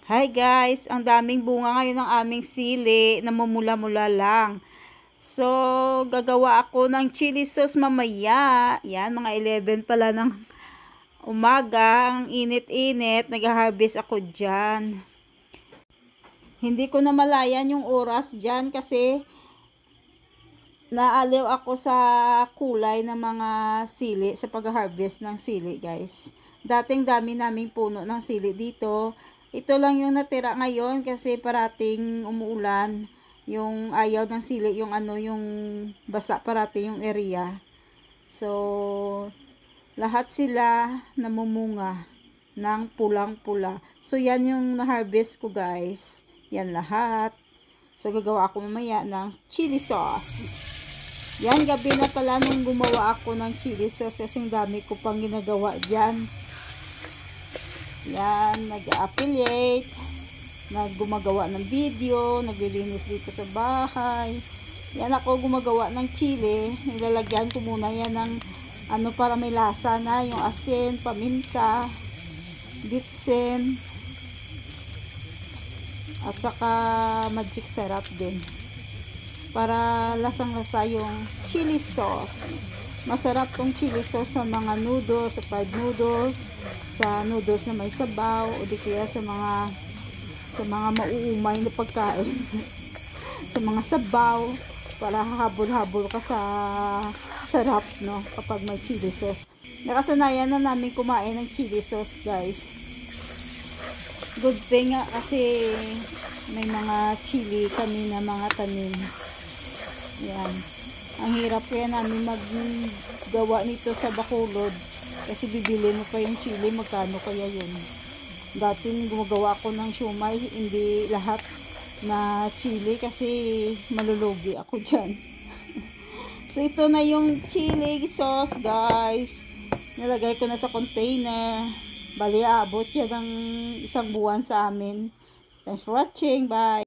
Hi guys, ang daming bunga ngayon ng aming sili, namumula-mula lang. So, gagawa ako ng chili sauce mamaya. Yan, mga 11 pala ng umaga, ang init-init, nag-harvest ako dyan. Hindi ko na malayan yung oras dyan kasi naaliw ako sa kulay ng mga sili sa pag-harvest ng sili guys. Dating dami naming puno ng sili dito. Ito lang yung natira ngayon kasi parating umuulan. Yung ayaw ng sili, yung yung basa parati yung area. So, lahat sila namumunga ng pulang-pula. So, yan yung na-harvest ko guys. Yan lahat. So, gagawa ako mamaya ng chili sauce. Yan, gabi na pala nung gumawa ako ng chili sauce kasi dami ko pang ginagawa dyan. Yan, nag-affiliate, gumagawa ng video, naglilinis dito sa bahay. Yan ako gumagawa ng chili. Nilalagyan ko muna yan ng para may lasa na, yung asin, paminta, bitsin, at saka magic syrup din. Para lasang-lasa yung chili sauce. Masarap tong chili sauce sa mga noodles, sa fried noodles, sa noodles na may sabaw, o di kaya sa mga mauumay na pagkain. Sa mga sabaw, para habol-habol ka sa sarap, no, kapag may chili sauce. Nakasanayan na namin kumain ng chili sauce, guys. Good thing nga kasi may mga chili kami na mga tanim. Yan. Ang hirap kaya namin maggawa nito sa Bacolod kasi bibili mo pa yung chili, magkano kaya yun. Dati gumagawa ako ng siomai, hindi lahat na chili kasi malulugi ako dyan. So ito na yung chili sauce guys. Nalagay ko na sa container. Bali aabot yan ng 1 buwan sa amin. Thanks for watching. Bye!